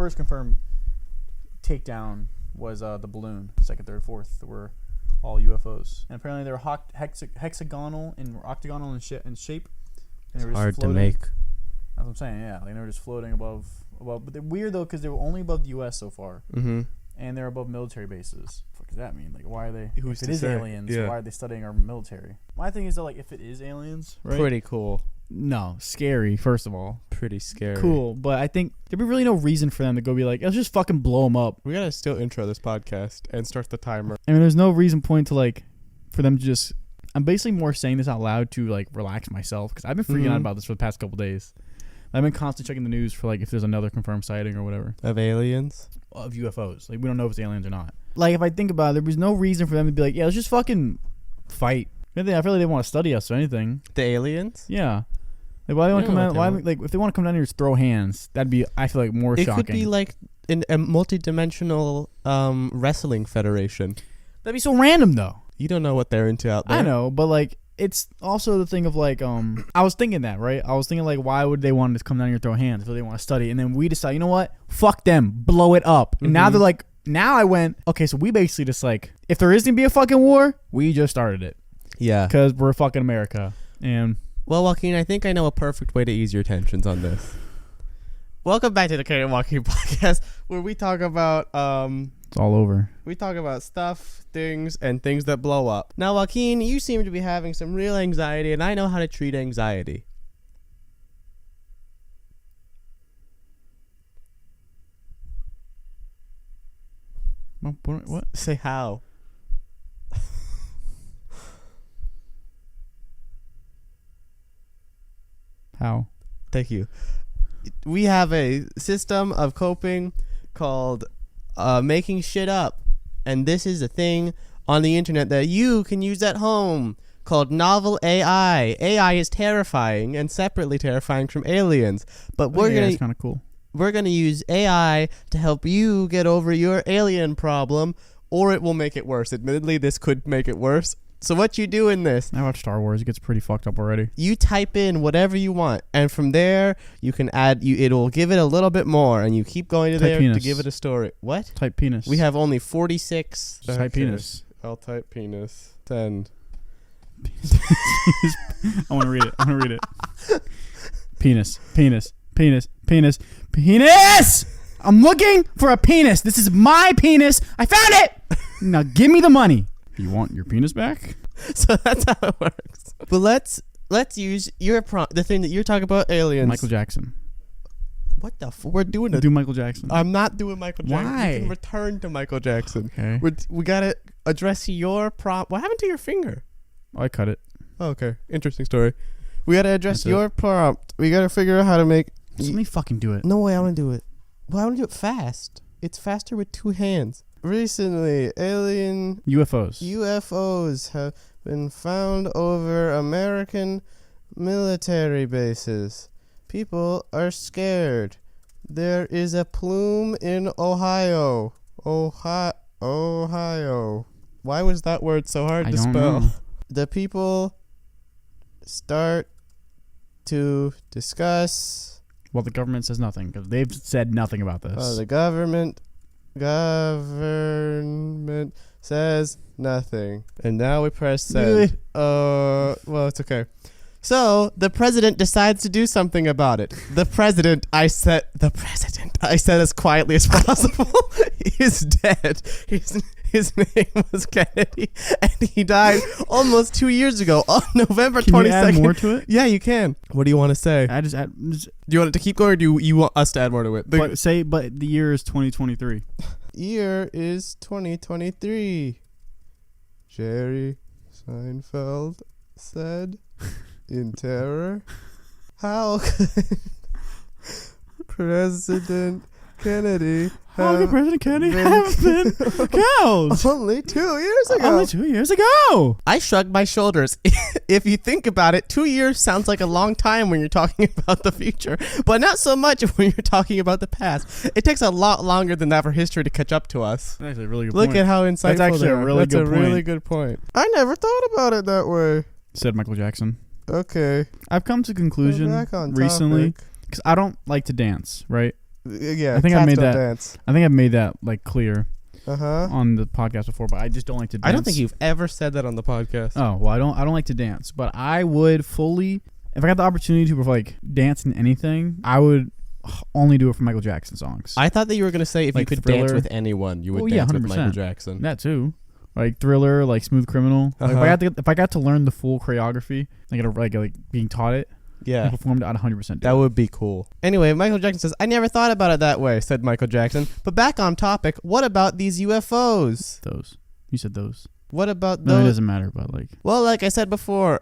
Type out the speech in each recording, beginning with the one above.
first confirmed takedown was the balloon. Second, third, fourth were all UFOs, and apparently they were hexagonal and octagonal in shape. And they were hard floating. to make. That's what I'm saying. Yeah, like they were just floating above. But they're weird though because they were only above the U.S. so far, and they're above military bases. What does that mean? Like, why are they? If it is aliens, why are they studying our military? My thing is though, like, if it is aliens, right? Pretty cool. No, scary. First of all, Pretty scary. cool, but I think there'd be really no reason for them to go be like, let's just fucking blow them up. We gotta still intro this podcast and start the timer. I mean, there's no reason point to like for them to just. I'm basically more saying this out loud to like relax myself because I've been freaking out about this for the past couple days. I've been constantly checking the news for like if there's another confirmed sighting or whatever Of aliens? of UFOs. Like we don't know if it's aliens or not. Like if I think about it, there was no reason for them to be like, yeah, let's just fucking fight. I feel like they want to study us or anything. The aliens? Yeah. Like why they want to come down? Why like if they want to come down here and throw hands? That'd be I feel like more shocking. It could be like a multi-dimensional wrestling federation. That'd be so random though. You don't know what they're into out there. I know, but like it's also the thing of like I was thinking that, right? I was thinking like why would they want to come down here and throw hands if they want to study? And then we decide, you know what? Fuck them. Blow it up. And now they're like now I went, okay, so we basically just like if there is going to be a fucking war, we just started it. Yeah. Cuz we're fucking America. And well, Joaquin, I think I know a perfect way to ease your tensions on this. Welcome back to the Cade and Joaquin podcast where we talk about it's all over. We talk about stuff, things, and things that blow up. Now, Joaquin, you seem to be having some real anxiety, and I know how to treat anxiety. What? Say how. How? Thank you. We have a system of coping called making shit up. And this is a thing on the internet that you can use at home called novel AI. AI is terrifying and separately terrifying from aliens. But it's kind of cool. We're going to use AI to help you get over your alien problem, or it will make it worse. Admittedly, this could make it worse. So what you do in this? I watch Star Wars. It gets pretty fucked up already. You type in whatever you want, and from there you can add. It'll give it a little bit more, and you keep going to Type there penis. to give it a story. What? Type penis. We have only 46. Just type penis. I'll type penis. 10. I want to read it. Penis. I'm looking for a penis. This is my penis. I found it. Now give me the money. You want your penis back? So that's how it works. But let's use your the thing that you're talking about, aliens. Michael Jackson. What the fuck? We're doing it. Do Michael Jackson. I'm not doing Michael Jackson. Why? We can return to Michael Jackson. Okay. We gotta address your prompt. What happened to your finger? I cut it. Oh, okay. Interesting story. We gotta address your prompt. We gotta figure out how to make. Just let me fucking do it. No way. I want to do it. Well, I want to do it fast. It's faster with two hands. Recently, UFOs have been found over American military bases. People are scared. There is a plume in Ohio. Ohio. Why was that word so hard to spell? Know. The people start to discuss. Well, the government says nothing because they've said nothing about this. The government says nothing. And now we press send. Well, it's okay. So the president decides to do something about it. The president, I said as quietly as possible, is dead. His name was Kennedy, and he died almost 2 years ago on November 22nd. Can you add more to it? Yeah, you can. What do you want to say? Do you want it to keep going, or do you want us to add more to it? But the year is 2023. Year is 2023. Jerry Seinfeld said in terror, how could President Kennedy have been killed only 2 years ago? I shrugged my shoulders. If you think about it, 2 years sounds like a long time when you're talking about the future, but not so much when you're talking about the past. It takes a lot longer than that for history to catch up to us. That's actually a really good point. point. Look at how insightful that's actually a really good point. I never thought about it that way. Said Michael Jackson. Okay. I've come to the conclusion recently, because I don't like to dance, right? Yeah, I think cats I made don't that. dance. I think I've made that like clear Uh-huh. on the podcast before, but I just don't like to dance. I don't think you've ever said that on the podcast. Oh well, I don't like to dance, but I would fully, if I got the opportunity to like dance in anything, I would only do it for Michael Jackson songs. I thought that you were going to say if Like you could Thriller. dance with anyone, you would Oh, yeah, dance with 100%. Michael Jackson. That too, like Thriller, like Smooth Criminal. Like if I got to learn the full choreography, like being taught it, Yeah. and performed, I'd 100%. That would be cool. Anyway, Michael Jackson says, I never thought about it that way, said Michael Jackson. But back on topic, what about these UFOs? Those. You said those. What about No, it those? doesn't matter. But like, Well, like I said before,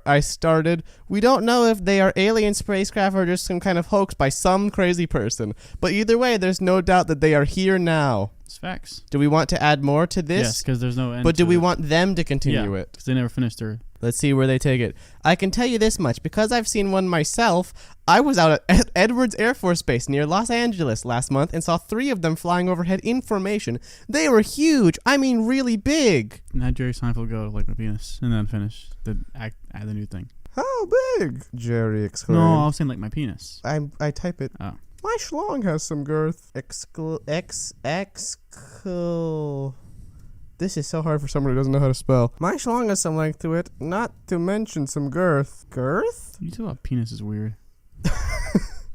we don't know if they are alien spacecraft or just some kind of hoax by some crazy person. But either way, there's no doubt that they are here now. it's facts. Do we want to add more to this? Yes, because there's no end. But do to we it. want them to continue Yeah, it? because they never finished their. Let's see where they take it. I can tell you this much. Because I've seen one myself, I was out at Edwards Air Force Base near Los Angeles last month and saw 3 of them flying overhead in formation. They were huge. I mean, really big. And had Jerry Seinfeld go like my penis and then finish the add the new thing. How big? Jerry exclaimed. No, I was saying like my penis. I type it. Oh. My schlong has some girth. This is so hard for someone who doesn't know how to spell. My schlong has some length to it, not to mention some girth. Girth? You talk about penis is weird.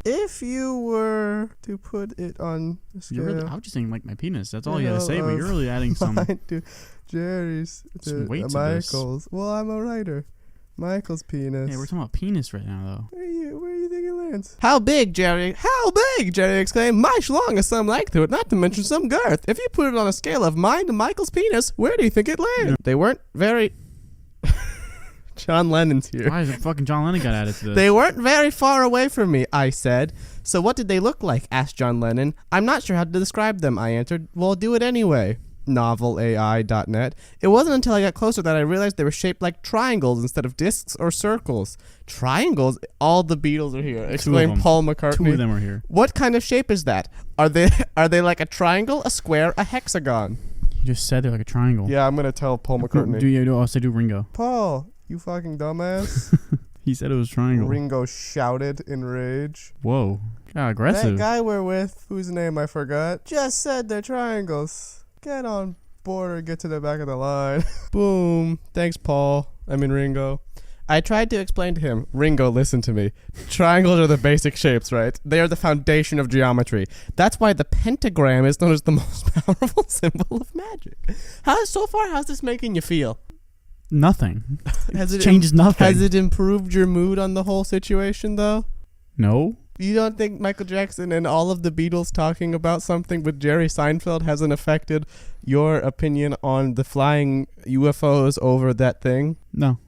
If you were to put it on the scale, I was just saying like my penis. That's all you gotta say. But you're really adding some. mine to Jerry's Some to weight to this. Michael's. Well, I'm a writer. Michael's penis. Hey, we're talking about penis right now, though. Where do you think it lands? How big, Jerry? How big? Jerry exclaimed. My schlong has some length to it, not to mention some girth. If you put it on a scale of mine to Michael's penis, where do you think it lands? Yeah. They weren't very... John Lennon's here. Why is it fucking John Lennon got added to this? They weren't very far away from me, I said. So what did they look like? Asked John Lennon. I'm not sure how to describe them, I answered. Well, do it anyway. NovelAI.net. It wasn't until I got closer that I realized they were shaped like triangles instead of discs or circles. Triangles? All the Beatles are here, exclaimed Paul McCartney. 2 of them are here. What kind of shape is that? Are they like a triangle, a square, a hexagon? You just said they're like a triangle. Yeah, I'm gonna tell Paul McCartney. Do Ringo. Paul, you fucking dumbass. He said it was triangle. Ringo shouted in rage. Whoa. God, aggressive. That guy we're with, whose name I forgot, just said they're triangles. Get on board or get to the back of the line. Boom. Thanks, Paul. Ringo. I tried to explain to him, Ringo, listen to me. Triangles are the basic shapes, right? They are the foundation of geometry. That's why the pentagram is known as the most powerful symbol of magic. How's this making you feel? Nothing. Has it changes nothing. Has it improved your mood on the whole situation, though? No. You don't think Michael Jackson and all of the Beatles talking about something with Jerry Seinfeld hasn't affected your opinion on the flying UFOs over that thing? No.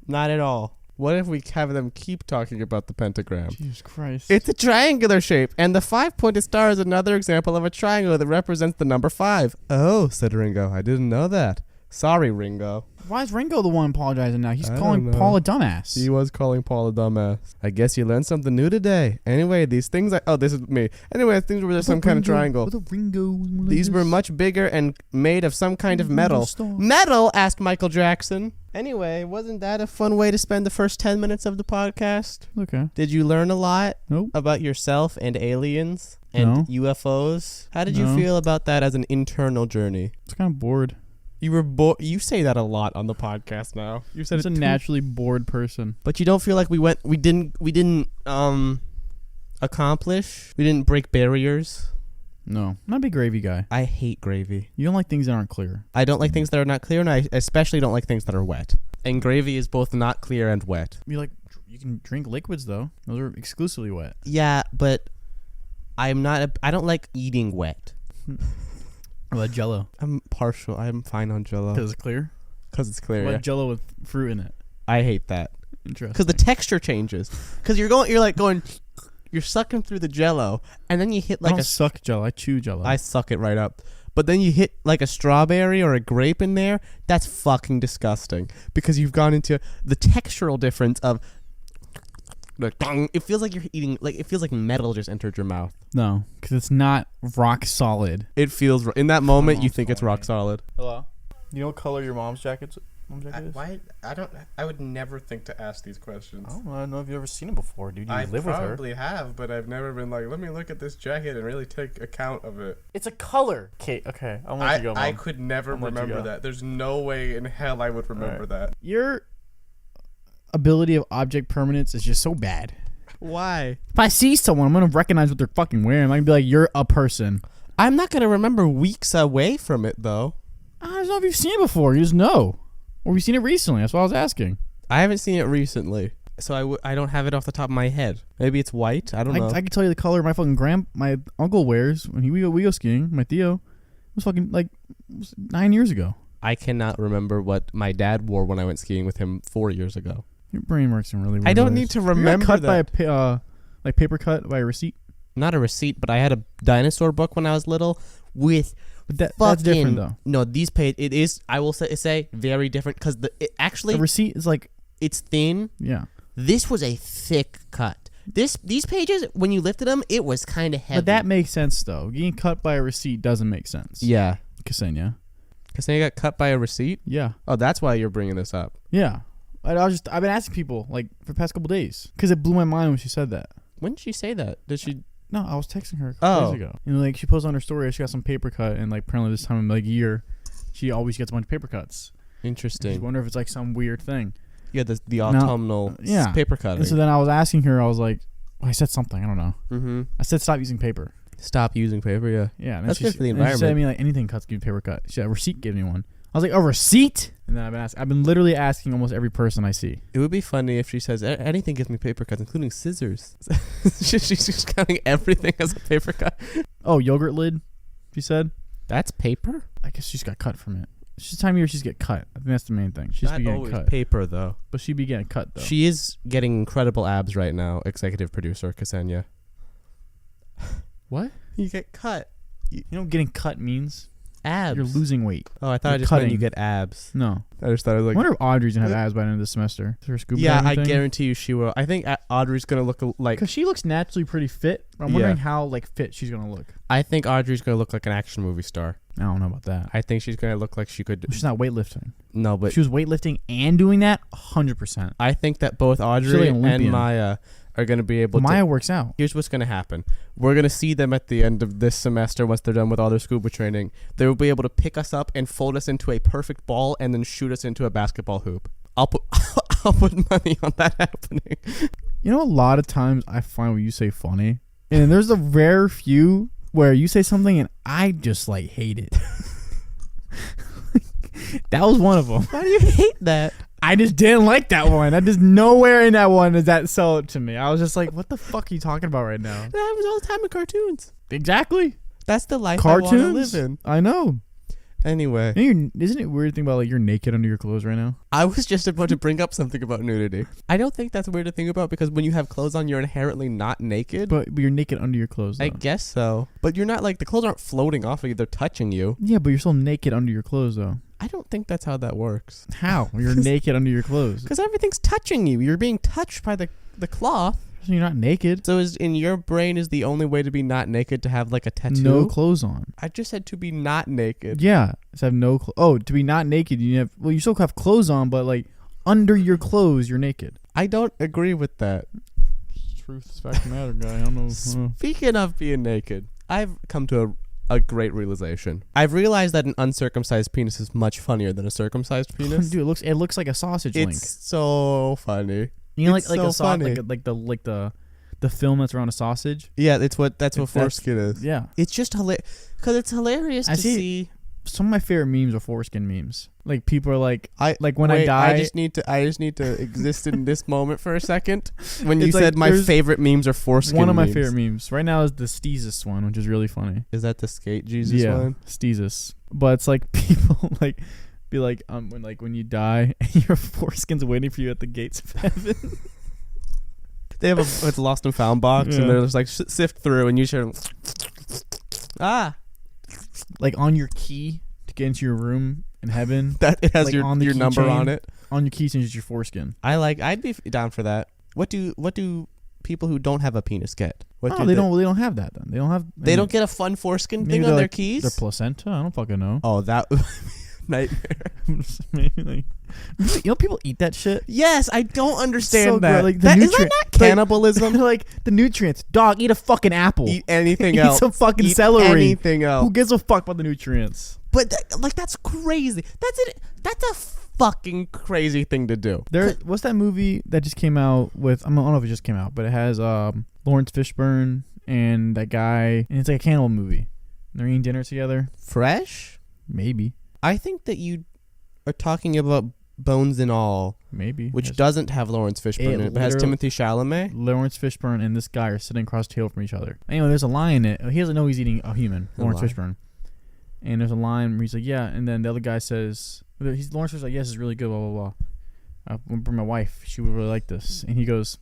Not at all. What if we have them keep talking about the pentagram? Jesus Christ. It's a triangular shape, and the 5-pointed star is another example of a triangle that represents the number 5. Oh, said Ringo. I didn't know that. Sorry, Ringo. Why is Ringo the one apologizing now? He's I calling don't know. Paul a dumbass. He was calling Paul a dumbass. I guess you learned something new today. Anyway, these things... this is me. Anyway, things where there's some kind of triangle. These were much bigger and made of some kind of metal. Metal? Asked Michael Jackson. Anyway, wasn't that a fun way to spend the first 10 minutes of the podcast? Okay. Did you learn a lot Nope. about yourself and aliens and No. UFOs? How did you No. feel about that as an internal journey? It's kind of bored. You were bored. You say that a lot on the podcast now. You said It's a naturally bored person. But you don't feel like we didn't accomplish? We didn't break barriers? No. I'm not a big gravy guy. I hate gravy. You don't like things that aren't clear. I don't like things that are not clear, and I especially don't like things that are wet. And gravy is both not clear and wet. You can drink liquids though. Those are exclusively wet. Yeah, but I don't like eating wet. What about Jello? I'm partial. I'm fine on Jello. Because it's clear? Because it's clear, What yeah. about Jello with fruit in it? I hate that. Interesting. Because the texture changes. Because you're sucking through the Jello, and then you hit I like don't suck Jello. I chew Jello. I suck it right up. But then you hit like a strawberry or a grape in there. That's fucking disgusting. Because you've gone into the textural difference of... It feels like you're eating... It feels like metal just entered your mouth. No, because it's not rock solid. It feels... In that moment, you think it's rock solid. Hello? You know what color your mom's jacket's I would never think to ask these questions. I don't know if you've ever seen it before, dude. You live with her. I probably have, but I've never been like, let me look at this jacket and really take account of it. It's a color. Kate, okay. I'll let you go, Mom. I could never remember that. There's no way in hell I would remember that. Your ability of object permanence is just so bad. Why? If I see someone, I'm going to recognize what they're fucking wearing. I'm going to be like, you're a person. I'm not going to remember weeks away from it, though. I don't know if you've seen it before. You just know. Or you've seen it recently. That's what I was asking. I haven't seen it recently, so I don't have it off the top of my head. Maybe it's white. I don't know. I can tell you the color my fucking my uncle wears when we go skiing. My Theo. It was fucking it was 9 years ago. I cannot remember what my dad wore when I went skiing with him 4 years ago. Your brain works in really weird I don't ways. need to remember cut that. by a paper cut by a receipt. Not a receipt, but I had a dinosaur book when I was little with. That's different though. No, these page it is. I will say very different because actually the receipt is like it's thin. Yeah. This was a thick cut. These pages when you lifted them, it was kind of heavy. But that makes sense though. Getting cut by a receipt doesn't make sense. Yeah. Ksenia got cut by a receipt. Yeah. Oh, that's why you're bringing this up. Yeah. I've been asking people like for the past couple days because it blew my mind when she said that. When did she say that? Did she? No, I was texting her a couple days ago. And like she posted on her story, she got some paper cut, and like apparently this time in like year, she always gets a bunch of paper cuts. Interesting. I wonder if it's like some weird thing. Yeah, the autumnal paper cutting. And so then I was asking her, I was like, I said something, I don't know. Mm-hmm. I said stop using paper. Stop using paper, yeah. Yeah, and that's good for the environment. She said to me like anything cuts give you a paper cut. She said a receipt gave me one. I was like, a receipt? And then I've been literally asking almost every person I see. It would be funny if she says anything gives me paper cuts, including scissors. She's just counting everything as a paper cut. Oh, yogurt lid, she said. That's paper? I guess she's got cut from it. She's the time of year she's get cut. I think that's the main thing. She's not getting always cut. Paper, though. But she be getting cut, though. She is getting incredible abs right now, executive producer Ksenia. What? You get cut. You know what getting cut means? Abs. You're losing weight. Oh, I thought You're I just cutting. meant you get abs. No. I just thought it was like... I wonder if Audrey's going to have abs by the end of the semester. Is her scuba yeah, diving I thing? guarantee you she will. I think Audrey's going to look like... Because she looks naturally pretty fit. I'm wondering how like fit she's going to look. I think Audrey's going to look like an action movie star. I don't know about that. I think she's going to look like she could... She's not weightlifting. No, but... If she was weightlifting and doing that, 100%. I think that both Audrey and Maya are going to be able to... Maya works out. Here's what's going to happen. We're going to see them at the end of this semester once they're done with all their scuba training. They will be able to pick us up and fold us into a perfect ball and then shoot us into a basketball hoop. I'll put money on that happening. You know, a lot of times I find when you say funny, and there's a rare few where you say something and I just like hate it. That was one of them. Why do you hate that? I just didn't like that one. That just nowhere in that one does that sell it to me. I was just like, what the fuck are you talking about right now? That happens all the time in cartoons. Exactly. That's the life Cartoons? I want to live in. I know. Anyway. Isn't it weird to think about like you're naked under your clothes right now? I was just about to bring up something about nudity. I don't think that's weird to think about because when you have clothes on, you're inherently not naked. But you're naked under your clothes, though. I guess so. But you're not like, the clothes aren't floating off of you. They're touching you. Yeah, but you're still naked under your clothes, though. I don't think that's how that works. How? You're naked under your clothes. Because everything's touching you. You're being touched by the cloth. So you're not naked. So in your brain is the only way to be not naked to have like a tattoo? No clothes on. I just said to be not naked. Yeah. To have no to be not naked, you still have clothes on, but like under your clothes, you're naked. I don't agree with that. Truth is fact matter, guy. I don't know. Speaking of being naked, I've come to a great realization. I've realized that an uncircumcised penis is much funnier than a circumcised penis. Dude, it looks like a sausage link. It's so funny. You know, like so a sausage, like the film that's around a sausage. Yeah, that's what foreskin is. Yeah, it's just hilarious because it's hilarious to see. Some of my favorite memes are foreskin memes. Like people are like, I die. I just need to exist in this moment for a second. When you said my favorite memes are foreskin. One of my favorite memes right now is the Steezus one, which is really funny. Is that the skate Jesus one? Steezus. But it's like people like be like when you die and your foreskin's waiting for you at the gates of heaven. They have it's a lost and found box, and they're just like sift through, and you hear like on your key to get into your room in heaven. That it has like your number on it. On your keys is your foreskin. I'd be down for that. What do people who don't have a penis get? They don't have that then. They don't get a fun foreskin thing on their keys? Their placenta? I don't fucking know. Oh, that nightmare. Maybe like, you know, people eat that shit. Yes, I don't understand So that. good, like, the Is that nutrient- not cannibalism? Like the nutrients. Dog, eat a fucking apple. Eat anything Eat else. some fucking Eat celery. Anything else. Who gives a fuck about the nutrients? But that's crazy. That's it. That's a fucking crazy thing to do. What's that movie that just came out with? I don't know if it just came out, but it has Lawrence Fishburne and that guy, and it's like a cannibal movie. They're eating dinner together. Fresh? Maybe. I think that you are talking about Bones and All, Maybe. which doesn't have Lawrence Fishburne in it, but has Timothy Chalamet. Lawrence Fishburne and this guy are sitting across the table from each other. Anyway, there's a line in it. He doesn't know he's eating a human, Lawrence Fishburne. And there's a line where he's like, yeah, and then the other guy says, Lawrence Fishburne's like, yes, it's really good, blah, blah, blah. I went for my wife. She would really like this. And he goes,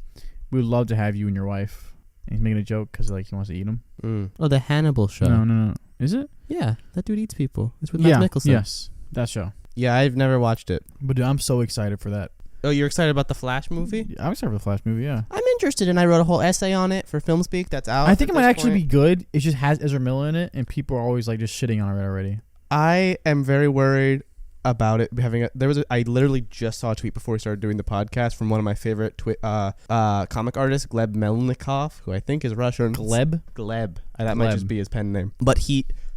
we would love to have you and your wife. And he's making a joke because like he wants to eat him. Oh, the Hannibal show. No. Is it? Yeah, that dude eats people. It's with Matt Mickelson. Yes, that show. Yeah, I've never watched it. But dude, I'm so excited for that. Oh, you're excited about the Flash movie? I'm excited for the Flash movie, yeah. I'm interested, and I wrote a whole essay on it for Film Speak. That's out. I think it might actually be good. It just has Ezra Miller in it, and people are always like just shitting on it already. I am very worried about it having I literally just saw a tweet before we started doing the podcast from one of my favorite comic artists, Gleb Melnikov, who I think is Russian. Gleb. That might just be his pen name. But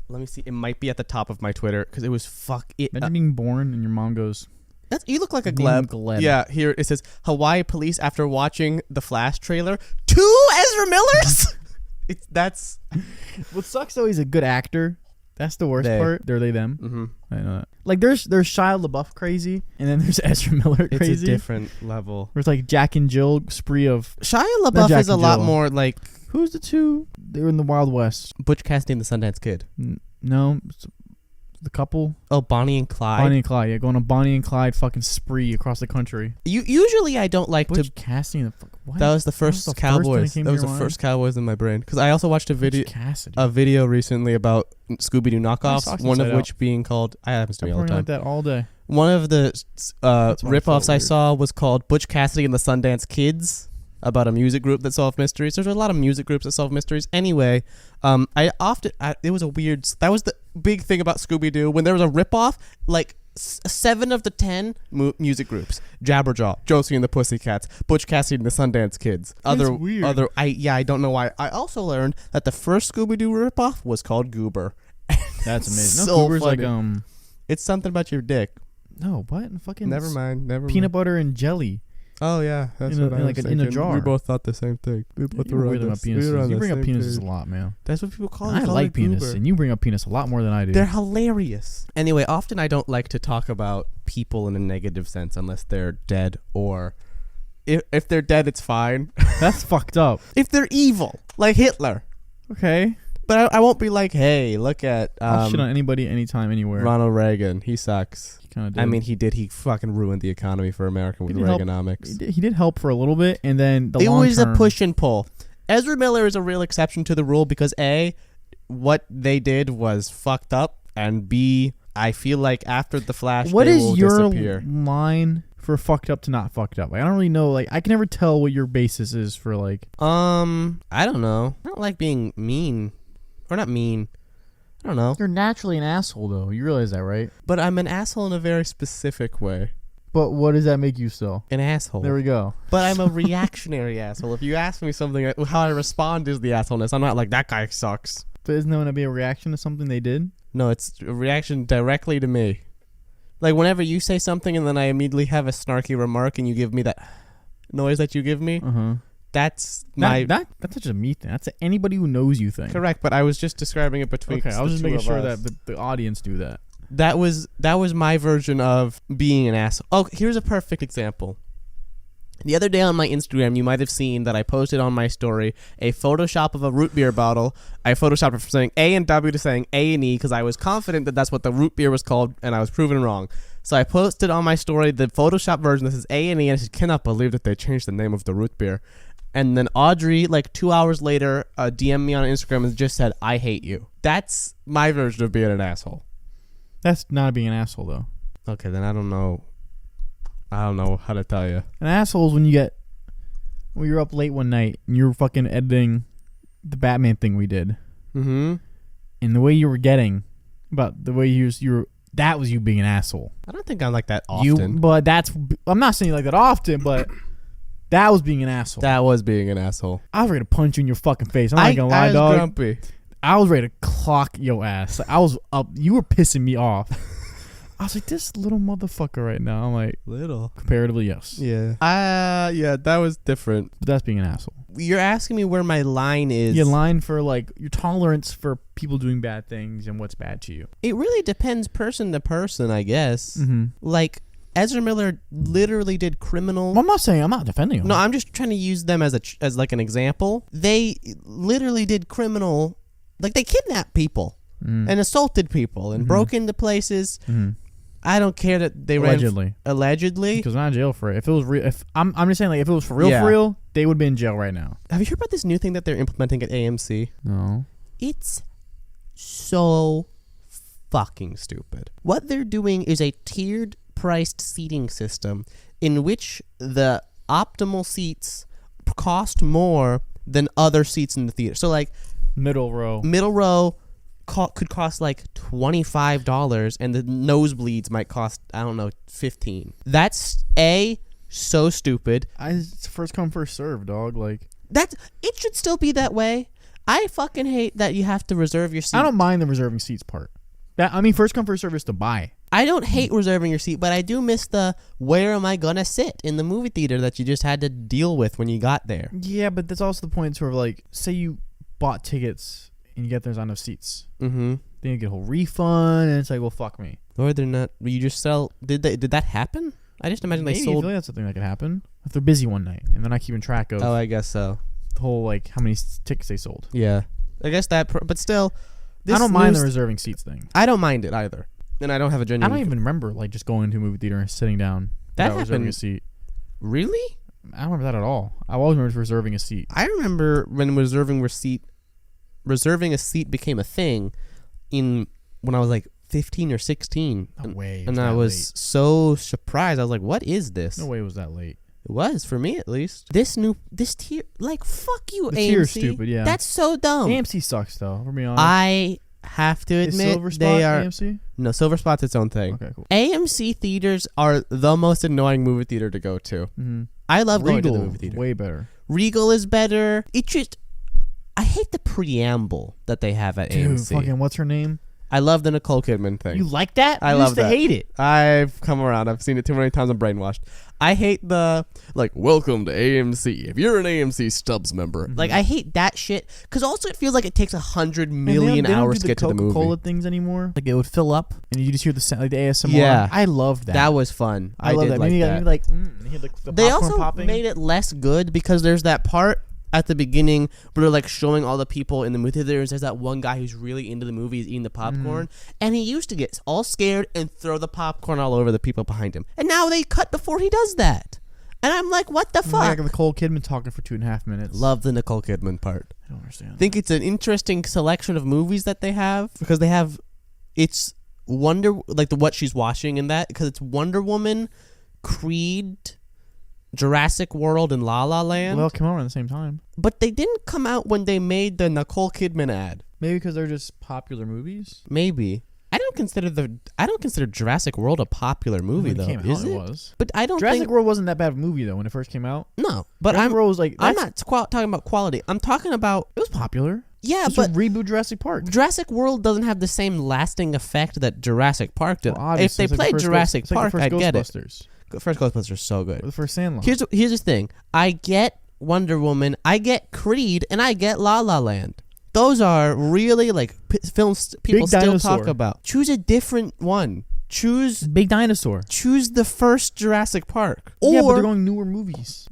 let me see, it might be at the top of my Twitter because it was Imagine being born and your mom goes, you look like a Gleb. Yeah, here it says Hawaii police after watching the Flash trailer. 2 Ezra Millers. That's what sucks though. He's a good actor. That's the worst part. They're them. Mm-hmm. I know that. Like there's Shia LaBeouf crazy, and then there's Ezra Miller crazy. It's a different level. Where it's like Jack and Jill spree of Shia LaBeouf is a lot more like. Who's the two? They were in the Wild West. Butch Cassidy and the Sundance Kid. No, the couple. Oh, Bonnie and Clyde. Bonnie and Clyde. Yeah, going on Bonnie and Clyde fucking spree across the country. Usually I don't like Butch Cassidy. What? That was the first Cowboys. That was the first Cowboys in my brain because I also watched a video recently about Scooby-Doo knockoffs. One of which being called. I happens to me all the time. Like that all day. One of the ripoffs I saw was called Butch Cassidy and the Sundance Kids, about a music group that solved mysteries. There's a lot of music groups that solve mysteries. Anyway, it was a weird. That was the big thing about Scooby-Doo when there was a ripoff. Like 7 of the 10 music groups: Jabberjaw, Josie and the Pussycats, Butch Cassidy and the Sundance Kids. Weird. I don't know why. I also learned that the first Scooby-Doo ripoff was called Goober. That's amazing. So Goober's funny. like It's something about your dick. No, what? Fucking Never mind. Peanut butter and jelly. Oh yeah, that's what I was thinking. In a jar. We both thought the same thing. We both You were weird about penises. You bring up penises a lot, man. That's what people call it. I like penis, and you bring up penis a lot more than I do. They're hilarious. Anyway, often I don't like to talk about people in a negative sense unless they're dead, or if they're dead, it's fine. That's fucked up. If they're evil, like Hitler. Okay. But I won't be like, hey, look at I'll shit on anybody, anytime, anywhere. Ronald Reagan. He sucks. He kind of did. I mean, he did. He fucking ruined the economy for America with Reaganomics. He did help for a little bit, and then it was a push and pull. Ezra Miller is a real exception to the rule because A, what they did was fucked up, and B, I feel like after the Flash, what they is will your disappear. line for fucked up to not fucked up? Like, I don't really know. Like, I can never tell what your basis is for like. I don't know. I don't like being mean. Or not mean. I don't know. You're naturally an asshole, though. You realize that, right? But I'm an asshole in a very specific way. But what does that make you still? An asshole. There we go. But I'm a reactionary asshole. If you ask me something, how I respond is the assholeness. I'm not like, that guy sucks. But isn't that going to be a reaction to something they did? No, it's a reaction directly to me. Like, whenever you say something and then I immediately have a snarky remark and you give me that noise that you give me, that's that's such a me thing. That's anybody who knows you thing. Correct, but I was just describing it between. Okay, I was just making sure that the audience do that. That was my version of being an asshole. Oh, here's a perfect example. The other day on my Instagram, you might have seen that I posted on my story a Photoshop of a root beer bottle. I photoshopped it from saying A and W to saying A and E because I was confident that that's what the root beer was called, and I was proven wrong. So I posted on my story the Photoshop version that says A and E, and I said, cannot believe that they changed the name of the root beer. And then Audrey, like 2 hours later, DM'd me on Instagram and just said, I hate you. That's my version of being an asshole. That's not being an asshole, though. Okay, then I don't know how to tell you. An asshole is when you're up late one night and you're fucking editing the Batman thing we did. Mm-hmm. And the way you were getting about the way you were That was you being an asshole. I don't think I'm like that often. I'm not saying you like that often, but that was being an asshole. That was being an asshole. I was ready to punch you in your fucking face. I'm not gonna lie, I was dog. grumpy. I was ready to clock your ass. Like, I was up. You were pissing me off. I was like, this little motherfucker right now. I'm like, Little. comparatively, yes. Yeah. Yeah, that was different. But that's being an asshole. You're asking me where my line is. Your line for like your tolerance for people doing bad things and what's bad to you. It really depends person to person, I guess. Mm-hmm. Like, Ezra Miller literally did criminal. Well, I'm not defending him. No, I'm just trying to use them as like an example. They literally did criminal, like they kidnapped people and assaulted people and broke into places. I don't care that they allegedly. Allegedly, Because not in jail for it. If it was real, I'm just saying, like, if it was for real, they would be in jail right now. Have you heard about this new thing that they're implementing at AMC? No. It's so fucking stupid. What they're doing is a tiered priced seating system in which the optimal seats cost more than other seats in the theater. So like Middle row could cost like $25 and the nosebleeds might cost, I don't know, $15. That's so stupid. It's first come first serve, dog. Like It should still be that way. I fucking hate that you have to reserve your seat. I don't mind the reserving seats part. First come first serve is to buy. I don't hate reserving your seat, but I do miss the where am I gonna sit in the movie theater that you just had to deal with when you got there. Yeah, but that's also the point. Sort of like, say you bought tickets and you get there's not enough seats. Mm-hmm. Then you get a whole refund, and it's like, well, fuck me. Or they're not. You just sell. Did that happen? I just imagine Maybe they I sold. feel like that's something that could happen if they're busy one night and they're not keeping track of Oh, I guess so. the whole like how many tickets they sold. Yeah, I guess that. But still, I don't mind the reserving seats thing. I don't mind it either, and I don't have a I genuine. don't even remember like just going to a movie theater and sitting down That without reserving a happened- seat. Really? I don't remember that at all. I always remember reserving a seat. I remember when reserving a seat became a thing when I was like 15 or 16. No way. And I was so surprised. I was like, what is this? No way it was that late. It was, for me at least. This tier, like, fuck you, The AMC. tier's stupid, yeah. That's so dumb. AMC sucks though, for being honest. I have to Is admit, Silver Spot they are. AMC? No, Silver Spot's its own thing. Okay, cool. AMC theaters are the most annoying movie theater to go to. Mm-hmm. I love going to Regal, the movie theater. way better. Regal is better. I hate the preamble that they have at Dude, AMC. fucking what's her name? I love the Nicole Kidman thing. You like that? I You love used to that. hate it. I've come around. I've seen it too many times. I'm brainwashed. I hate the, like, welcome to AMC. If you're an AMC Stubbs member. Mm-hmm. Like, I hate that shit. Because also it feels like it takes 100 million hours to get to the movie. Coca-Cola things anymore. Like it would fill up, and you just hear the sound, like the ASMR. Yeah. I loved that. That was fun. I love did that. like Maybe that. like you hear the They popcorn also popping. made it less good because there's that part at the beginning where they're like showing all the people in the movie theater, and there's that one guy who's really into the movie, he's eating the popcorn, and he used to get all scared and throw the popcorn all over the people behind him. And now they cut before he does that. And I'm like, what the fuck? Like Nicole Kidman talking for 2.5 minutes. Love the Nicole Kidman part. I don't understand. Think it's an interesting selection of movies that they have because it's what she's watching in that, because it's Wonder Woman, Creed, Jurassic World, and La La Land. Well, come out around the same time. But they didn't come out when they made the Nicole Kidman ad. Maybe because they're just popular movies. Maybe. I don't consider Jurassic World a popular movie When it though. came out, Is it? was. But I don't Jurassic think World wasn't that bad of a movie though when it first came out. no. But Jurassic World was like I'm not talking about quality. I'm talking about It was popular. yeah, Just but reboot Jurassic Park. Jurassic World doesn't have the same lasting effect that Jurassic Park did. Well, If obviously, they it's like the played first Jurassic it's like the Park, first I'd get it. Ghostbusters. First Ghostbusters is so good. Or the first Sandlot. Here's the thing. I get Wonder Woman, I get Creed, and I get La La Land. Those are really like films people Big still Dinosaur. talk about. Choose a different one. Choose Big Dinosaur. the first Jurassic Park. Or Yeah, but they're going newer movies.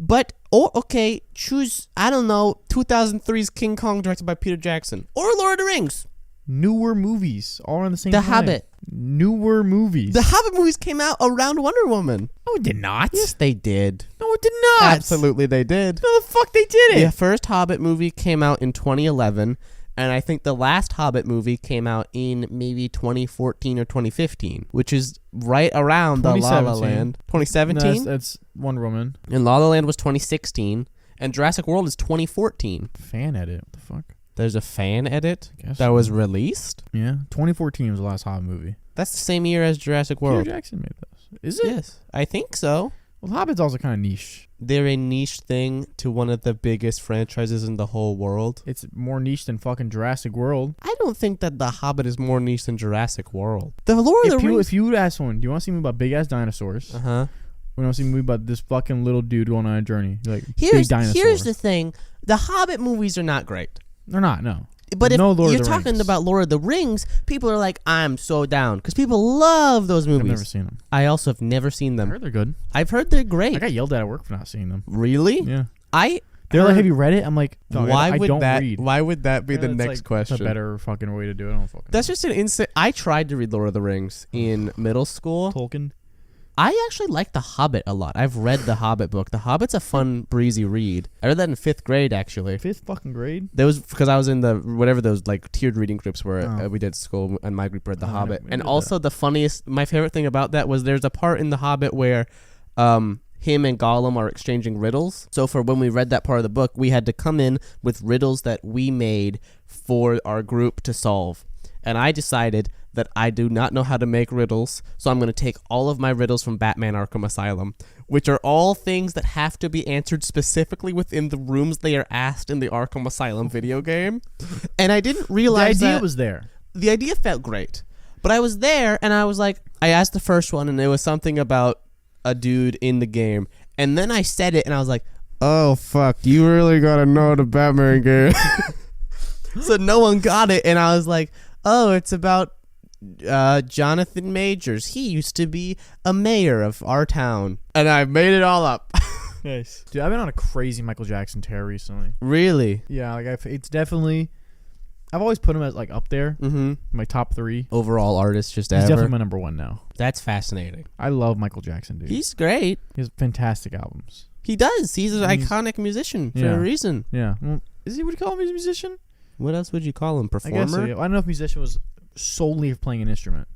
choose, I don't know, 2003's King Kong directed by Peter Jackson, or Lord of the Rings. Newer movies, all around the same The time. Hobbit. Newer movies. The Hobbit movies came out around Wonder Woman. No, it did not. Yes, they did. No, it did not. Absolutely, they did. No, the fuck they did it. The first Hobbit movie came out in 2011, and I think the last Hobbit movie came out in maybe 2014 or 2015, which is right around the La La 2017. Land. 2017? No, that's Wonder Woman. And La La Land was 2016, and Jurassic World is 2014. Fan edit. What the fuck? There's a fan edit Guess that so. was released? Yeah, 2014 was the last Hobbit movie. That's the same year as Jurassic World. Peter Jackson made those. Is it? Yes, I think so. Well, Hobbit's also kind of niche. They're a niche thing to one of the biggest franchises in the whole world. It's more niche than fucking Jurassic World. I don't think that The Hobbit is more niche than Jurassic World. The Lord of the Rings. If you would ask someone, do you want to see a movie about big ass dinosaurs? Uh-huh. We want to see a movie about this fucking little dude going on a journey, like big Here's dinosaur. the thing. The Hobbit movies are not great. They're not, no. But if No Lord of you're the talking Rings. about Lord of the Rings, people are like, I'm so down. Because people love those I've movies. never seen them. I also have never seen I them. heard they're good. I've heard they're great. I got yelled at work for not seeing them. Really? Yeah. Heard- They're like, have you read it? I'm like, dog, why I would don't that? read. Why would that be Yeah, the it's next like, question? It's a better fucking way to do it. I don't fucking That's just an instant. I tried to read Lord of the Rings in middle school. Tolkien. I actually like The Hobbit a lot. I've read the Hobbit book. The Hobbit's a fun, breezy read. I read that in 5th grade, actually. 5th fucking grade? That was because I was in the whatever those like tiered reading groups were Oh. we did at school, and my group read The Oh, I Hobbit. never And did also the funniest, my favorite thing about that was there's a part in The Hobbit where him and Gollum are exchanging riddles. So for when we read that part of the book, we had to come in with riddles that we made for our group to solve. And I decided that I do not know how to make riddles, so I'm going to take all of my riddles from Batman Arkham Asylum, which are all things that have to be answered specifically within the rooms they are asked in the Arkham Asylum video game. And I didn't The realize idea that was there. the idea felt great. But I was there, and I was like, I asked the first one, and it was something about a dude in the game. And then I said it, and I was like, oh, fuck, you really got to know the Batman game. So no one got it, and I was like, oh, it's about Jonathan Majors. He used to be a mayor of our town. And I made it all up. Nice. Dude, I've been on a crazy Michael Jackson tear recently. Really? Yeah, like it's definitely... I've always put him as like up there, Mm-hmm. my top 3. Overall artist just He's ever. definitely my number 1 now. That's fascinating. I love Michael Jackson, dude. He's great. He has fantastic albums. He does. He's an He's- iconic musician for Yeah. a reason. Yeah. Well, is he? Would you call him a musician? What else would you call him? I Performer? guess so. Yeah. I don't know if musician was solely playing an instrument.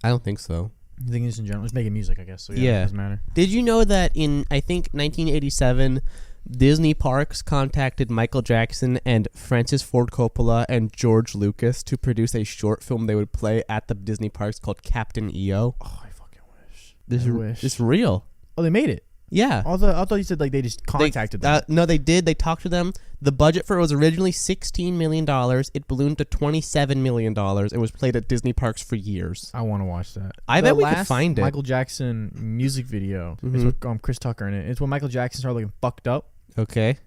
I don't think so. I think he's in general. He's making music, I guess. So yeah, Yeah. it doesn't matter. Did you know that in, I think, 1987, Disney Parks contacted Michael Jackson and Francis Ford Coppola and George Lucas to produce a short film they would play at the Disney Parks called Captain EO? Oh, I fucking wish. This I is wish. It's real. Oh, they made it. Yeah. I thought you said like they just contacted them. No, they did. They talked to them. The budget for it was originally $16 million. It ballooned to $27 million. It was played at Disney Parks for years. I want to watch that. I The bet we could last find it. Michael Jackson music video. It's Mhm. with Chris Tucker in it. It's when Michael Jackson started looking fucked up. Okay.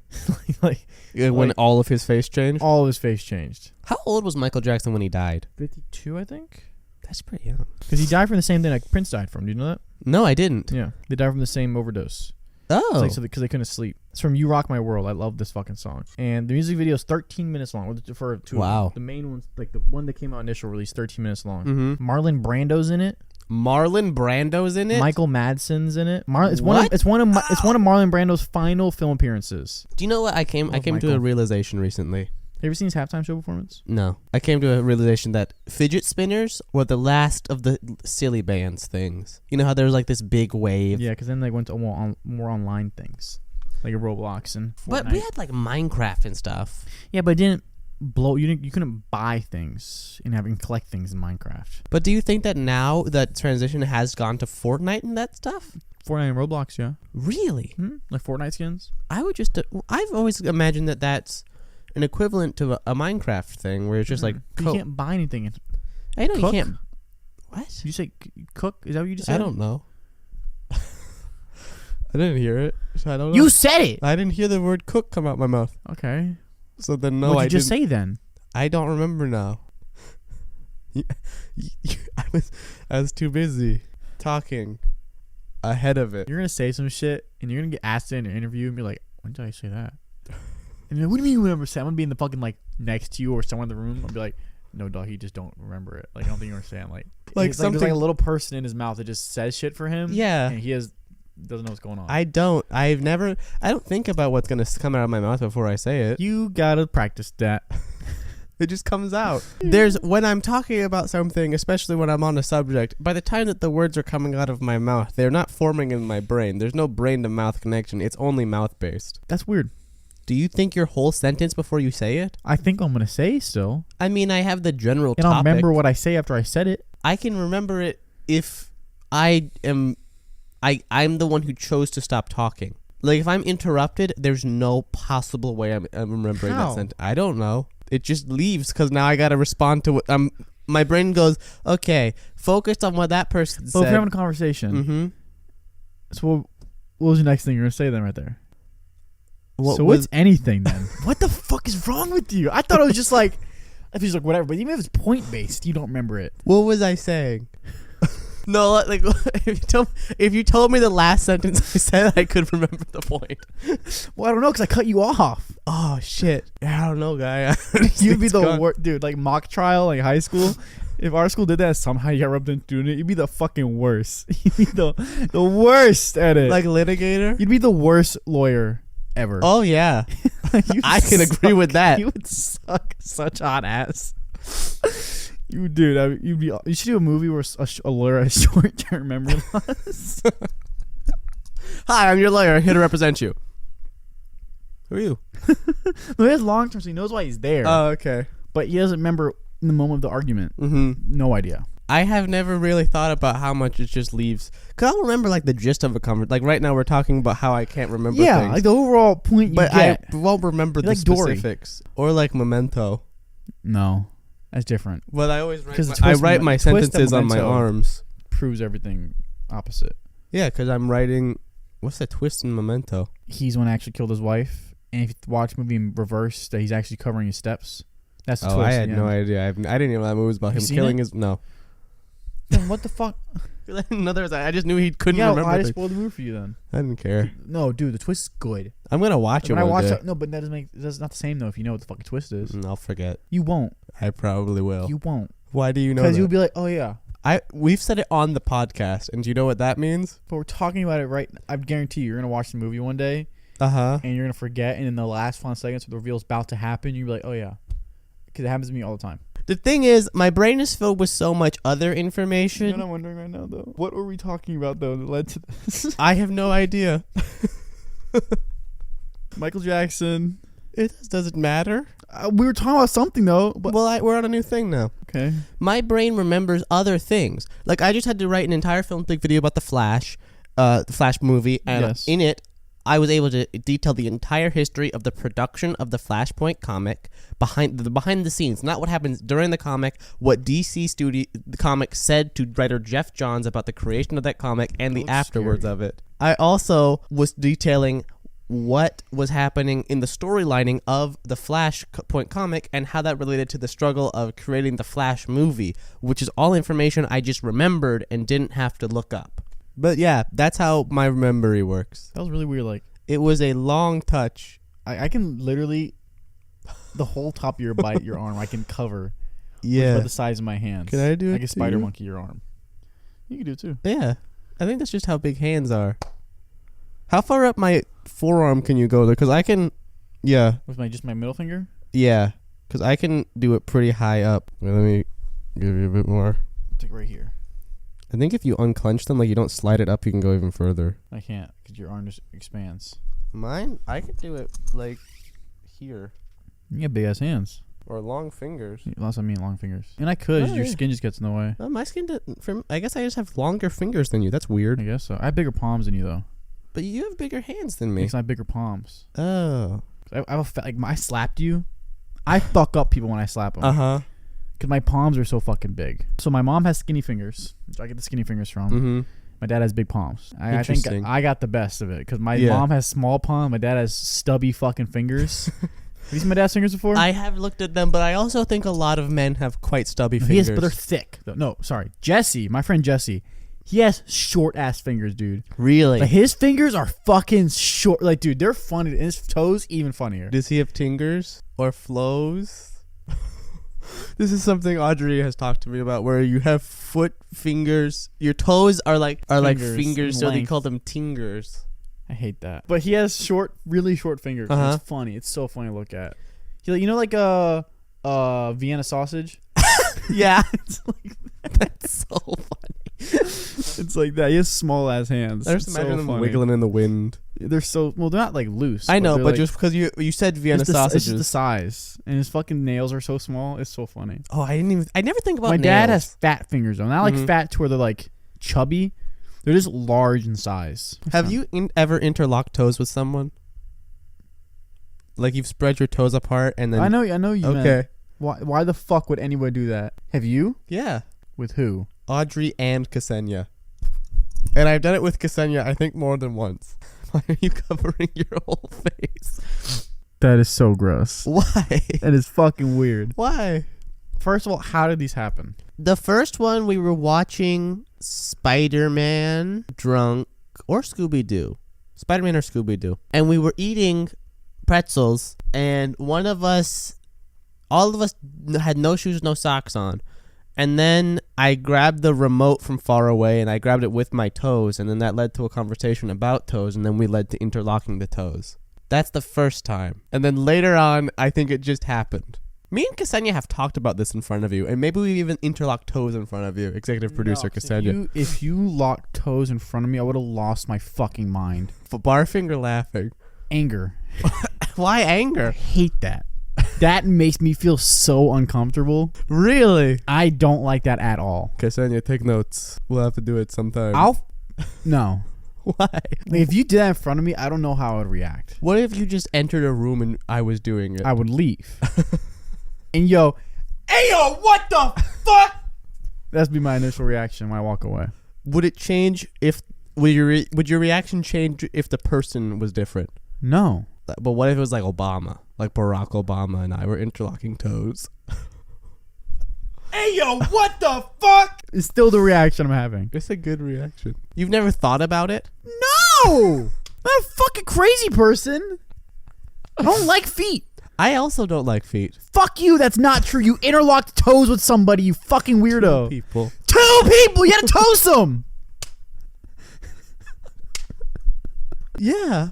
like When all of his face changed. all of his face changed. How old was Michael Jackson when he died? 52, I think. That's pretty young. Because he died from the same thing like Prince died from. Do you know that? No, I didn't. Yeah. They died from the same overdose. Oh. It's like, because they couldn't sleep. It's from You Rock My World. I love this fucking song. And the music video is 13 minutes long. For two of Wow. them. The main one's like the one that came out initial release, 13 minutes long. Mm-hmm. Marlon Brando's in it. Marlon Brando's in it. Michael Madsen's in it. It's What? one of Marlon Brando's final film appearances. Do you know what I came to a Michael. realization recently? Have you ever seen his halftime show performance? No. I came to a realization that fidget spinners were the last of the silly bands things. You know how there was like this big wave? Yeah, because then they went to more online things, like Roblox and Fortnite. But we had like Minecraft and stuff. Yeah, but it didn't blow. You couldn't buy things and collect things in Minecraft. But do you think that now that transition has gone to Fortnite and that stuff? Fortnite and Roblox, yeah. Really? Like Fortnite skins. I've always imagined that that's an equivalent to a Minecraft thing where it's just like you can't buy anything. I know cook? you can't. What? You say cook? Is that what you just said? I don't know. I didn't hear it, so I don't know. You said it. I didn't hear the word cook come out my mouth. Okay. So then no, What'd I you just didn't. say then? I don't remember now. I was too busy talking ahead of it. You're gonna say some shit and you're gonna get asked in an interview and be like, "When did I say that?" And you're like, "What do you mean you never said?" I'm gonna be in the fucking like next to you or someone in the room. I'll be like, "No, dog, you just don't remember it. Like, I don't think you understand. Like it's there's like a little person in his mouth that just says shit for him. Yeah. and he doesn't know what's going on. I don't think about what's gonna come out of my mouth before I say it. You gotta practice that. It just comes out. When I'm talking about something, especially when I'm on a subject, by the time that the words are coming out of my mouth, they're not forming in my brain. There's no brain to mouth connection. It's only mouth based. That's weird. Do you think your whole sentence before you say it? I think I'm gonna say still. I mean, I have the general And topic. I'll remember what I say after I said it. I can remember it if I'm the one who chose to stop talking. Like, if I'm interrupted, there's no possible way I'm remembering How? that sentence. I don't know. It just leaves because now I got to respond to what my brain goes, okay, focused on what that person Well, if said. we're having a conversation, Mm-hmm. so what was the next thing you're gonna say then right there? What so was, it's anything then. What the fuck is wrong with you? I thought it was just like, if he's like whatever, but even if it's point based, you don't remember it. what was I saying? No, like if you told me the last sentence I said, I could remember the point. Well, I don't know because I cut you off. Oh shit! I don't know, guy. You'd be the worst, dude. Like mock trial, like high school. If our school did that, somehow you got rubbed into doing it. You'd be the fucking worst. You'd be the worst at it. like litigator. You'd be the worst lawyer ever. Oh yeah, You'd I can agree with that. You would suck such hot ass. You dude, you should do a movie where a lawyer has short-term memory loss. Hi, I'm your lawyer. I'm here to represent you. Who are you? No, he has long-term, so he knows why he's there. Oh, okay. But he doesn't remember in the moment of the argument. Mm-hmm. No idea. I have never really thought about how much it just leaves. Cause I'll remember like the gist of a conversation. Like right now, we're talking about how I can't remember Yeah, things. like the overall point you But get. I won't remember the Like Dory. specifics. Or like Memento. No, that's different. But I always Because write my sentences on my arms. Proves everything opposite. Yeah, because I'm writing. What's the twist in Memento? He's the one who actually killed his wife, and if you watch the movie in reverse, that he's actually covering his steps. That's the Oh, twist. I had no idea. I didn't even know that movie was about You him seen killing it? his. No. Then what the fuck? I just knew he couldn't Yeah, remember I things. just spoiled the movie for you then. I didn't care. No, dude, the twist is good. I'm gonna watch it When I one watch day. it, no, but that doesn't make that's not the same though. If you know what the fucking twist is, I'll forget. you won't. I probably will. You won't. Why do you know Because that? you'll be like, oh yeah. We've said it on the podcast, and do you know what that means? But we're talking about it right. I guarantee you're gonna watch the movie one day, Uh-huh. and you're gonna forget, and in the last 5 seconds, when the reveal's about to happen, you'll be like, oh yeah, because it happens to me all the time. The thing is, my brain is filled with so much other You know what information. I'm wondering right now, though? What were we talking about, though, that led to this? I have no idea. Michael Jackson. It doesn't matter. We were talking about something, though. But Well, we're on a new thing now. okay. My brain remembers other things. Like, I just had to write an entire film video about the Flash movie, and Yes. in it, I was able to detail the entire history of the production of the Flashpoint comic, behind the scenes, not what happens during the comic, what DC the comic said to writer Jeff Johns about the creation of that comic and the Looks afterwards scary. of it. I also was detailing what was happening in the storylining of the Flashpoint comic and how that related to the struggle of creating the Flash movie, which is all information I just remembered and didn't have to look up. But yeah, that's how my memory works. That was really weird. Like, It was a long touch. I can literally, the whole top of your arm, I can cover. Yeah. With the size of my hands. Can I do it I can spider too? monkey your arm. You can do it, too. Yeah. I think that's just how big hands are. How far up my forearm can you go there? Because I can, yeah. With just my middle finger? Yeah. Because I can do it pretty high up. Wait, let me give you a bit more. It's like right here. I think if you unclench them, like you don't slide it up, you can go even further. I can't because your arm just expands. Mine, I could do it like here. You have big ass hands. Or long fingers. That's what I mean, long fingers. And I could, Oh, your yeah. skin just gets in the way. My skin, I guess I just have longer fingers than you. That's weird. I guess so. I have bigger palms than you though. But you have bigger hands than me. Because I have bigger palms. Oh. I have I slapped you. I fuck up people when I slap them. Uh-huh. Because my palms are so fucking big. So my mom has skinny fingers, which I get the skinny fingers from. Mm-hmm. My dad has big palms. I think Interesting. I got the best of it because my Yeah. mom has small palms. My dad has stubby fucking fingers. Have you seen my dad's fingers before? I have looked at them, but I also think a lot of men have quite stubby fingers. Yes, but they're thick. No, sorry. Jesse, my friend Jesse, he has short ass fingers, dude. Really? Like his fingers are fucking short. Like, dude, they're funny. And his toes even funnier. Does he have tingers or flows? This is something Audrey has talked to me about, where you have foot fingers. Your toes are like fingers, in so they length. call them tingers. I hate that. But he has really short fingers. Uh-huh. It's funny. It's so funny to look at. He, like, you know, like a Vienna sausage. Yeah, It's like that's so funny. it's It's like that. He has small ass hands. I just It's imagine so them funny. wiggling in the wind. They're so well. They're not like loose. I know, they're, but like, just because you said Vienna it's sausages. just the size, and his fucking nails are so small. It's so funny. Oh, I never think about My nails. dad has fat fingers though. Not like Mhm. fat to where they're like chubby. They're just large in size. Have you ever interlocked toes with someone? Like you've spread your toes apart and then. I know you. Okay. Meant. Why the fuck would anyone do that? Have you? Yeah. With who? Audrey and Ksenia. And I've done it with Ksenia, I think, more than once. Why are you covering your whole face? That is so gross. Why? That is fucking weird. Why? First of all, how did these happen? The first one we were watching Spider-Man drunk or Scooby-Doo. Spider-Man or Scooby-Doo. And we were eating pretzels and all of us had no shoes, no socks on. And then I grabbed the remote from far away and I grabbed it with my toes. And then that led to a conversation about toes. And then we led to interlocking the toes. That's the first time. And then later on, I think it just happened. Me and Ksenia have talked about this in front of you. And maybe we even interlocked toes in front of you. Executive producer Ksenia. If you locked toes in front of me, I would have lost my fucking mind. Barfing or laughing? Anger. Why anger? I hate that. That makes me feel so uncomfortable. Really? I don't like that at all. Ksenia, take notes. We'll have to do it sometime. No. Why? Like, if you did that in front of me, I don't know how I would react. What if you just entered a room and I was doing it? I would leave. And hey yo, what the fuck? That'd be my initial reaction when I walk away. Would it change if would your reaction change if the person was different? No. But what if it was like Obama, like Barack Obama and I were interlocking toes? Hey yo, what the fuck? It's still the reaction I'm having. It's a good reaction. You've never thought about it? No! I'm a fucking crazy person. I don't like feet. I also don't like feet. Fuck you, that's not true. You interlocked toes with somebody, you fucking weirdo. People. Two people! You had to toast them! Yeah.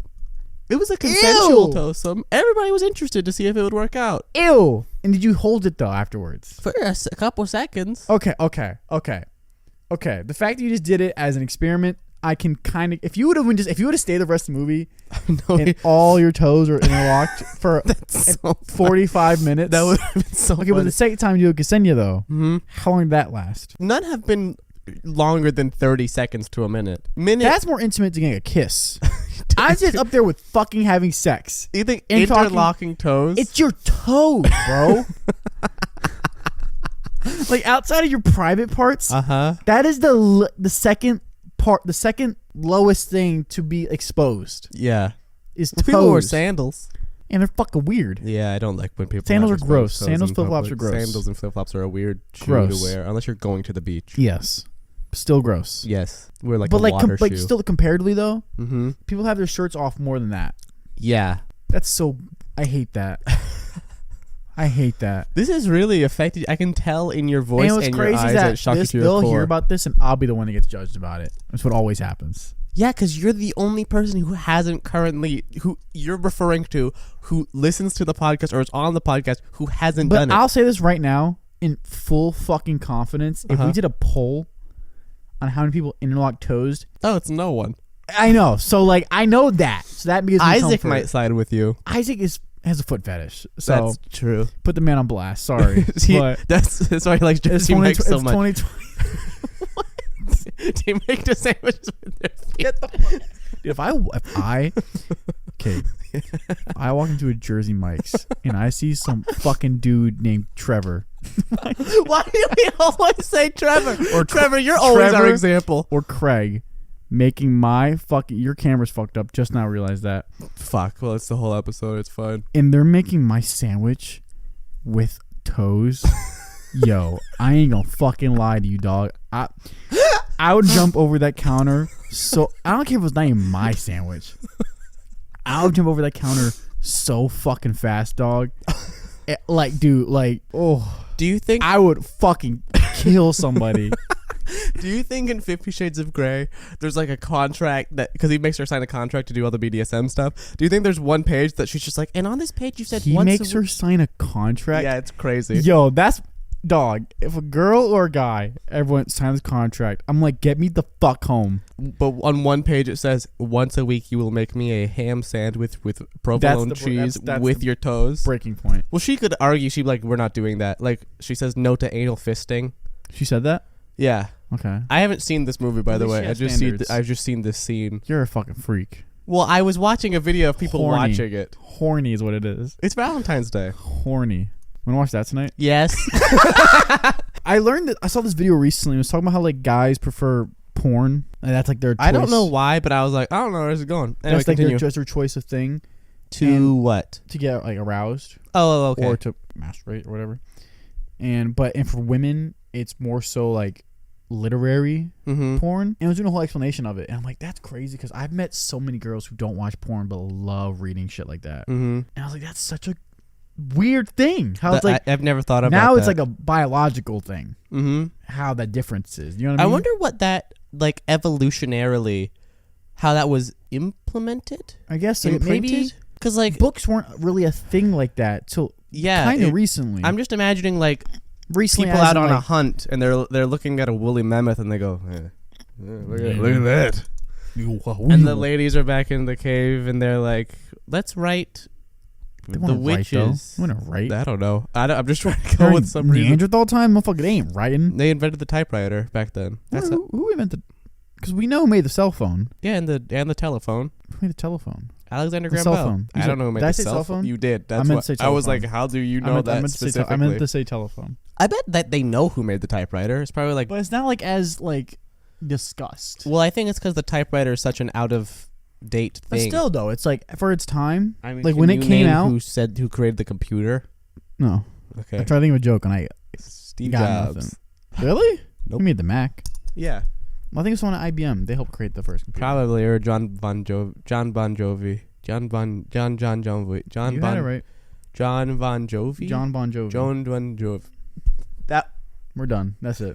It was a consensual Ew. twosome. Everybody was interested to see if it would work out. Ew. And did you hold it, though, afterwards? For a couple seconds. Okay. The fact that you just did it as an experiment, I can kind of... If you would have stayed the rest of the movie and all your toes are interlocked for so 45 minutes... That would have been so Okay, funny. but the second time you do Ksenia, though, how long did that last? None have been longer than 30 seconds to a minute. That's more intimate than getting a kiss. I'm just up there with fucking having sex. You think And talking- interlocking toes? It's your toes, bro. Like, outside of your private parts, that is the second part, the second lowest thing to be exposed. Yeah. Is toes. People wear sandals. And they're fucking weird. Yeah, I don't like when people Sandals have are gross. exposed toes Sandals, in flip-flops public. are gross. Sandals and flip-flops are a weird shoe Gross. to wear unless you're going to the beach. Yes. Still gross. Yes. We're like But a like, water like shoe. still comparatively, though, Mm-hmm. people have their shirts off more than that. Yeah. That's so... I hate that. I hate that. This is really affected. I can tell in your voice And what's and your crazy eyes is that that it shocked you to your they'll core. hear about this and I'll be the one that gets judged about it. That's what always happens. Yeah, because you're the only person who hasn't currently, who you're referring to, who listens to the podcast or is on the podcast, who hasn't done But it. I'll say this right now in full fucking confidence. If we did a poll on how many people interlock toes, Oh, it's no one. I know. So like I know that. So that gives me Isaac comfort. might side with you. Isaac has a foot fetish. So That's true. put the man on blast. Sorry. But That's why he likes it's Jesse Mike so much. 2020. Do you make the sandwiches with their feet? Dude, if I okay, I walk into a Jersey Mike's and I see some fucking dude named Trevor Why do we always say Trevor? Or Trevor, you're always our Trevor example. or Craig making my fucking... Your camera's fucked up. Just now realized that. Fuck. Well, it's the whole episode. It's fine. And they're making my sandwich with toes. Yo, I ain't gonna fucking lie to you, dog. I would jump over that counter. So I don't care if it was not even my sandwich. I would jump over that counter so fucking fast, dog. Like, dude, like, oh. Do you think I would fucking kill somebody. Do you think in 50 Shades of Grey there's like a contract that, because he makes her sign a contract to do all the BDSM stuff, do you think there's one page that she's just like, and on this page you said He once makes her sign a contract? Yeah, it's crazy. Yo, that's... dog, if a girl or a guy ever signs a contract, I'm like, get me the fuck home. But on one page it says, once a week you will make me a ham sandwich with provolone cheese that's with your toes. Breaking point. Well, she could argue, she'd be like, we're not doing that. Like, she says no to anal fisting. She said that? Yeah. Okay. I haven't seen this movie, by At the least way. she has I've just seen this scene. You're a fucking freak. Well, I was watching a video of people Horny. watching it. Horny is what it is. It's Valentine's Day. Horny. Wanna watch that tonight? Yes. I learned that I saw this video recently. It was talking about how like guys prefer porn, and that's like their choice. I don't know why, but I was like, I don't know where's it going. Anyway, That's like continue. their choice of thing To what? to get like aroused Oh, okay. or to masturbate or whatever. And for women, it's more so like literary Mm-hmm. porn. And I was doing a whole explanation of it, and I'm like, that's crazy because I've met so many girls who don't watch porn but love reading shit like that. Mm-hmm. And I was like, that's such a weird thing. How it's like I've never thought about now that. it's like a biological thing. Mm-hmm. How that difference is. You know what I I mean? wonder what that, like, evolutionarily, how that was implemented? I guess like, maybe Imprinted? Because, like, books weren't really a thing like that till yeah. kind of recently. I'm just imagining, like, recently people as out in, on a like, hunt, and they're looking at a woolly mammoth, and they go, look at that. And the ladies are back in the cave, and they're like, let's write They the wanna write, though. witches. They wanna write. I don't know. I'm just trying to go They're with some reason. Neanderthal time, motherfucker. They ain't writing. They invented the typewriter back then. That's Who invented? Because we know who made the cell phone. yeah, and the telephone. Who made the telephone? Alexander The Graham cell Bell. phone. You I said- don't know who made did I the say cell cell phone. phone? You did. That's meant what to say I was telephone. like. How do you I know meant, that I meant to say specifically? I meant to say telephone. I bet that they know who made the typewriter. It's probably like. But it's not like as like discussed. Well, I think it's because the typewriter is such an out of date But thing. still, though, it's like for its time. I mean, like can when you it came name out. who created the computer? No, Okay, I tried to think of a joke and I Steve got Jobs. nothing. Really? Nope. Who made the Mac? Yeah, Well, I think it's someone at IBM. They helped create the first computer. probably or John Bon Jovi. John Bon Jovi. John Bon Jovi. You had it right. John Bon Jovi. John Bon Jovi. John Bon Jovi. We're done. That's it.